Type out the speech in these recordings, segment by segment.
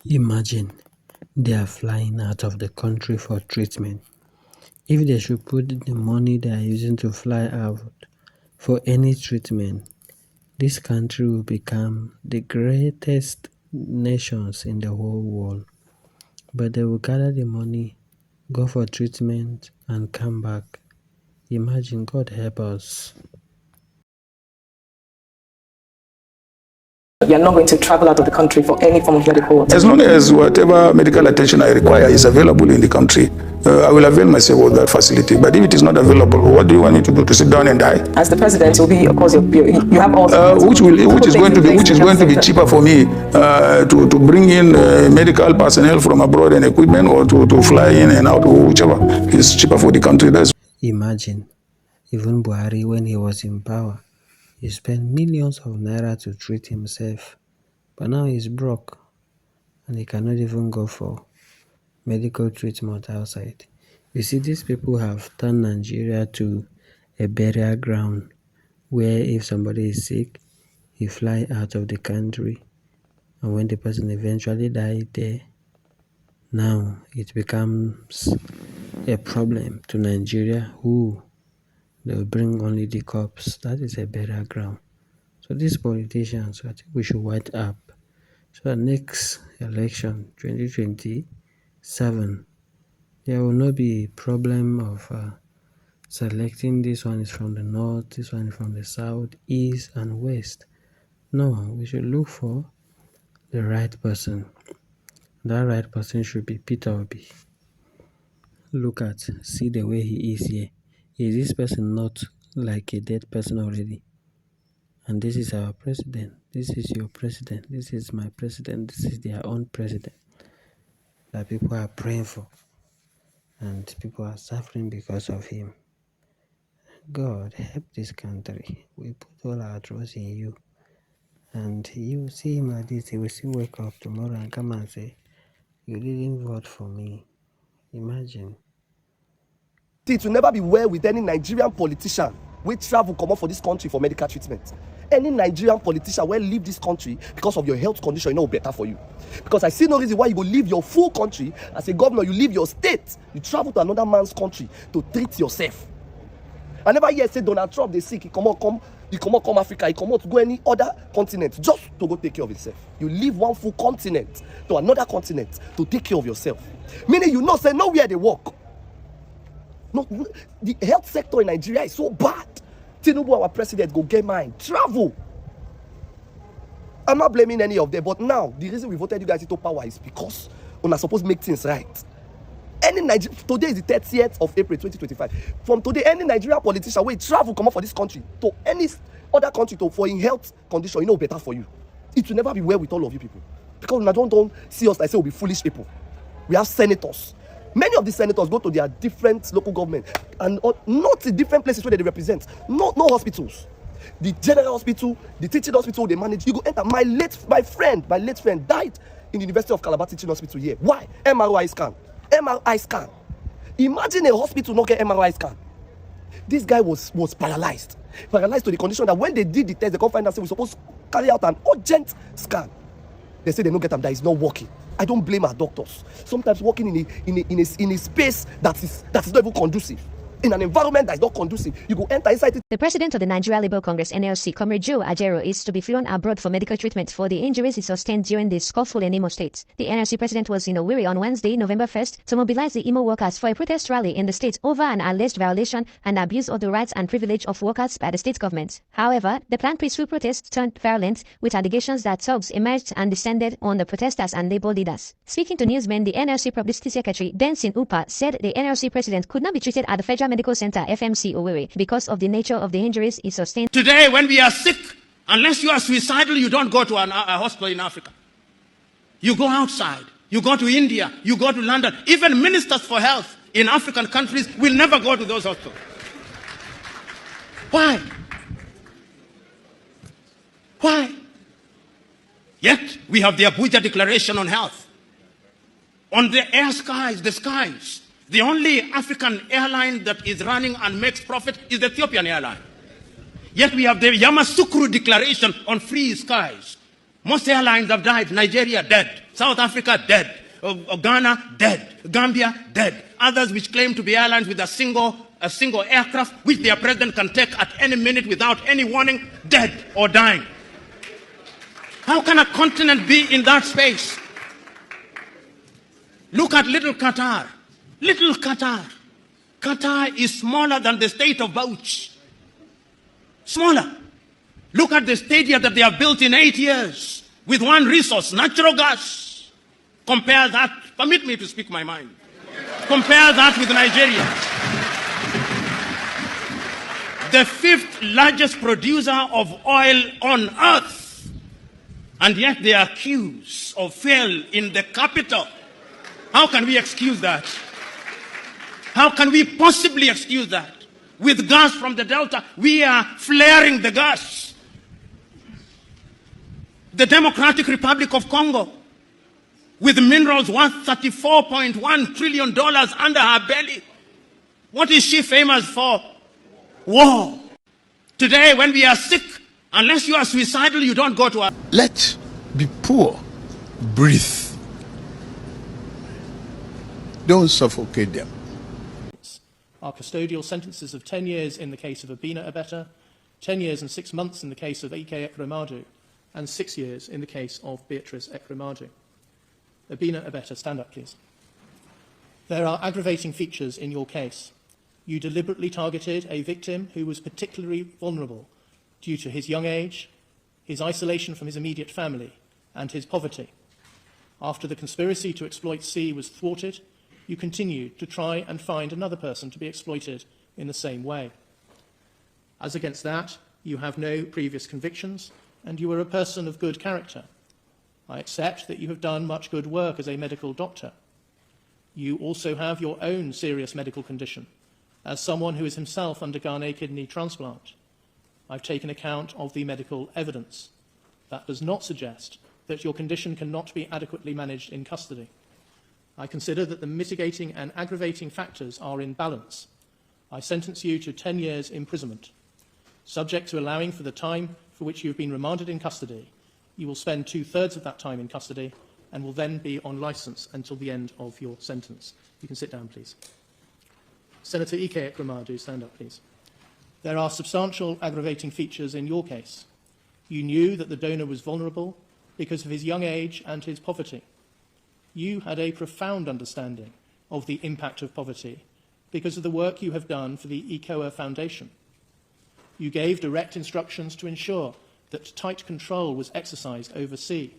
Imagine they are flying out of the country for treatment. If they should put the money they are using to fly out for any treatment, this country will become the greatest nations in the whole world. But they will gather the money, go for treatment, and come back. Imagine, God help us. You're not going to travel out of the country for any form of medical attention. As long as whatever medical attention I require is available in the country, I will avail myself of that facility. But if it is not available, what do you want me to do? To sit down and die? As the president, will be, of course, you have all. Which is going to be cheaper for me to bring in medical personnel from abroad and equipment, or to fly in and out, or whichever is cheaper for the country. Imagine, even Buhari, when he was in power, he spent millions of naira to treat himself, but now he's broke and he cannot even go for medical treatment outside. You see, these people have turned Nigeria to a burial ground where if somebody is sick, he fly out of the country, and when the person eventually died there, now it becomes a problem to Nigeria who they will bring only the corpse. That is a burial ground. So these politicians, I think we should wake up. So the next election, 2027, there will not be a problem of selecting this one is from the north, this one is from the south, east and west. No, we should look for the right person. That right person should be Peter Obi. Look at, see the way he is here. Is this person not like a dead person already? And this is our president. This is your president. This is my president. This is their own president that people are praying for. And people are suffering because of him. God, help this country. We put all our trust in you. And you see him like this, he will still wake up tomorrow and come and say, you didn't vote for me. Imagine. It will never be well with any Nigerian politician wey travel comot for this country for medical treatment. Any Nigerian politician wey leave this country because of your health condition, no better for you. Because I see no reason why you go leave your full country as a governor, you leave your state, you travel to another man's country to treat yourself. I never hear say Donald Trump dey sick, he come Africa, he come out to go any other continent just to go take care of himself. You leave one full continent to another continent to take care of yourself. Meaning you know say nowhere they work. No, the health sector in Nigeria is so bad. Tinubu, our president, go get mine. Travel. I'm not blaming any of them, but now the reason we voted you guys into power is because we're supposed to make things right. Today is the 30th of April 2025. From today, any Nigerian politician will travel come up for this country to any other country for in health condition, better for you. It will never be well with all of you people. Because I don't see us like say we'll be foolish people. We have senators. Many of the senators go to their different local government and not in different places where they represent. No hospitals. The general hospital, the teaching hospital they manage. You go enter. My late friend died in the University of Calabar Teaching Hospital here. Why? MRI scan. Imagine a hospital not get MRI scan. This guy was paralyzed to the condition that when they did the test, they can't find out. Say we're supposed to carry out an urgent scan. They say they don't get them, that is not working. I don't blame our doctors. Sometimes working in a space that is not even conducive. In an environment that is not conducive, you go enter inside it. The president of the Nigeria Labour Congress (NLC), Comrade Joe Ajero, is to be flown abroad for medical treatment for the injuries he sustained during the scuffle in Imo State. The NLC president was in Owerri on Wednesday, November 1st, to mobilize the Imo workers for a protest rally in the state over an alleged violation and abuse of the rights and privilege of workers by the state government. However, the planned peaceful protest turned violent, with allegations that thugs emerged and descended on the protesters and labor leaders. Speaking to newsmen, the NLC publicity secretary, Densin Upa, said the NLC president could not be treated at the Federal Medical Center FMC Owerri because of the nature of the injuries he sustained. Today, when we are sick, unless you are suicidal, you don't go to a hospital in Africa. You go outside. You go to India. You go to London. Even ministers for health in African countries will never go to those hospitals. Why? Why? Yet, we have the Abuja Declaration on Health. On the skies, the only African airline that is running and makes profit is the Ethiopian airline. Yet we have the Yamoussoukro Declaration on free skies. Most airlines have died. Nigeria, dead. South Africa, dead. Ghana, dead. Gambia, dead. Others which claim to be airlines with a single aircraft, which their president can take at any minute without any warning, dead or dying. How can a continent be in that space? Look at little Qatar. Little Qatar. Qatar is smaller than the state of Bauchi. Smaller. Look at the stadium that they have built in 8 years with one resource, natural gas. Compare that, permit me to speak my mind. Compare that with Nigeria. The 5th largest producer of oil on earth. And yet they are accused of fail in the capital. How can we excuse that? How can we possibly excuse that? With gas from the Delta, we are flaring the gas. The Democratic Republic of Congo, with minerals worth $34.1 trillion under her belly. What is she famous for? War. Today, when we are sick, unless you are suicidal, you don't go to our... Let be poor, breathe. Don't suffocate them. Are custodial sentences of 10 years in the case of Obinna Abeta, 10 years and 6 months in the case of Ike Ekremadu, and 6 years in the case of Beatrice Ekremadu. Obinna Abeta, stand up, please. There are aggravating features in your case. You deliberately targeted a victim who was particularly vulnerable due to his young age, his isolation from his immediate family, and his poverty. After the conspiracy to exploit C was thwarted, you continued to try and find another person to be exploited in the same way. As against that, you have no previous convictions, and you are a person of good character. I accept that you have done much good work as a medical doctor. You also have your own serious medical condition, as someone who has himself undergone a kidney transplant. I've taken account of the medical evidence. That does not suggest that your condition cannot be adequately managed in custody. I consider that the mitigating and aggravating factors are in balance. I sentence you to 10 years imprisonment. Subject to allowing for the time for which you have been remanded in custody, you will spend 2/3 of that time in custody and will then be on licence until the end of your sentence. You can sit down, please. Senator Ike Ekremadu, stand up, please. There are substantial aggravating features in your case. You knew that the donor was vulnerable because of his young age and his poverty. You had a profound understanding of the impact of poverty because of the work you have done for the ECOA Foundation. You gave direct instructions to ensure that tight control was exercised over C.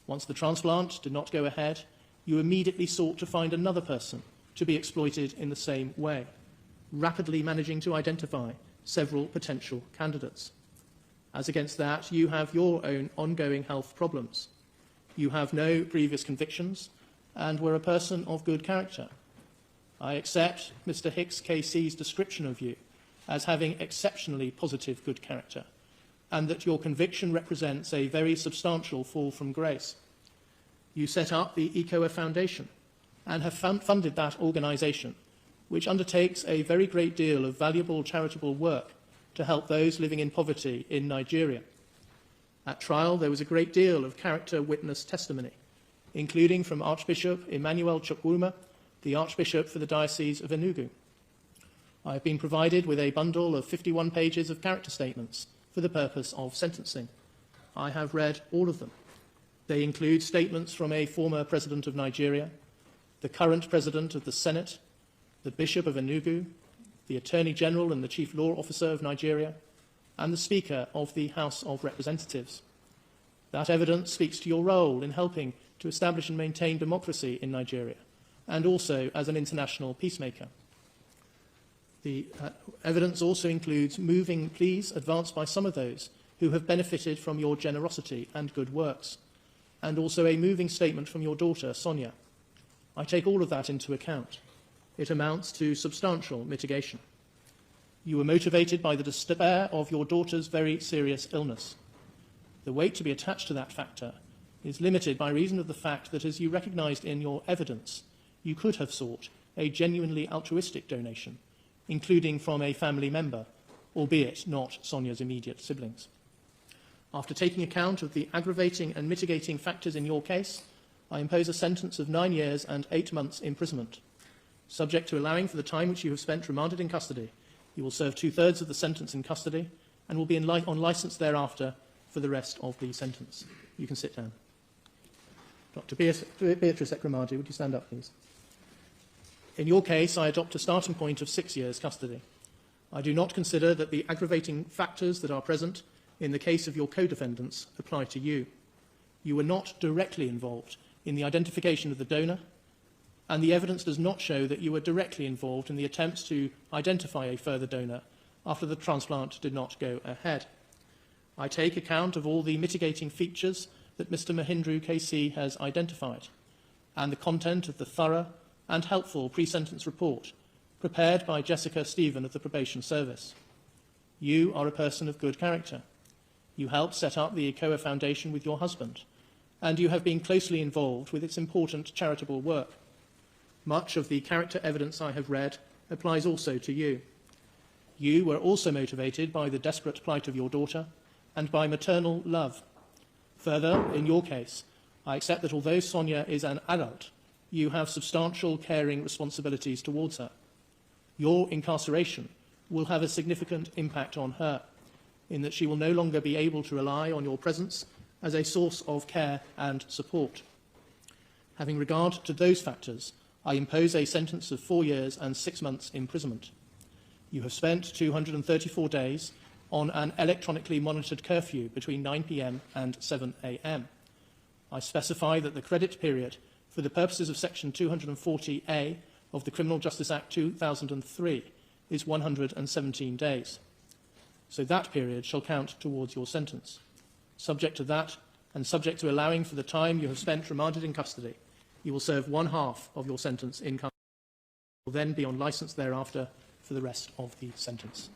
Once the transplant did not go ahead, you immediately sought to find another person to be exploited in the same way, rapidly managing to identify several potential candidates. As against that, you have your own ongoing health problems. You have no previous convictions and were a person of good character. I accept Mr. Hicks KC's description of you as having exceptionally positive good character, and that your conviction represents a very substantial fall from grace. You set up the ECOA Foundation and have funded that organisation, which undertakes a very great deal of valuable charitable work to help those living in poverty in Nigeria. At trial, there was a great deal of character witness testimony, including from Archbishop Emmanuel Chukwuma, the Archbishop for the Diocese of Enugu. I have been provided with a bundle of 51 pages of character statements for the purpose of sentencing. I have read all of them. They include statements from a former president of Nigeria, the current president of the Senate, the Bishop of Enugu, the Attorney General and the Chief Law Officer of Nigeria, and the Speaker of the House of Representatives. That evidence speaks to your role in helping to establish and maintain democracy in Nigeria, and also as an international peacemaker. The evidence also includes moving pleas advanced by some of those who have benefited from your generosity and good works, and also a moving statement from your daughter, Sonia. I take all of that into account. It amounts to substantial mitigation. You were motivated by the despair of your daughter's very serious illness. The weight to be attached to that factor is limited by reason of the fact that, as you recognised in your evidence, you could have sought a genuinely altruistic donation, including from a family member, albeit not Sonia's immediate siblings. After taking account of the aggravating and mitigating factors in your case, I impose a sentence of 9 years and 8 months imprisonment. Subject to allowing for the time which you have spent remanded in custody, you will serve 2/3 of the sentence in custody and will be on licence thereafter for the rest of the sentence. You can sit down. Dr. Beatrice Ekramadi, would you stand up, please? In your case, I adopt a starting point of 6 years custody. I do not consider that the aggravating factors that are present in the case of your co-defendants apply to you. You were not directly involved in the identification of the donor, and the evidence does not show that you were directly involved in the attempts to identify a further donor after the transplant did not go ahead. I take account of all the mitigating features that Mr. Mahindra KC has identified, and the content of the thorough and helpful pre-sentence report prepared by Jessica Stephen of the Probation Service. You are a person of good character. You helped set up the ECOA Foundation with your husband, and you have been closely involved with its important charitable work. Much of the character evidence I have read applies also to you. You were also motivated by the desperate plight of your daughter and by maternal love. Further, in your case, I accept that although Sonia is an adult, you have substantial caring responsibilities towards her. Your incarceration will have a significant impact on her, in that she will no longer be able to rely on your presence as a source of care and support. Having regard to those factors, I impose a sentence of 4 years and 6 months imprisonment. You have spent 234 days on an electronically monitored curfew between 9 p.m. and 7 a.m. I specify that the credit period for the purposes of Section 240A of the Criminal Justice Act 2003 is 117 days. So that period shall count towards your sentence. Subject to that, and subject to allowing for the time you have spent remanded in custody, you will serve 1/2 of your sentence in custody. You will then be on licence thereafter for the rest of the sentence.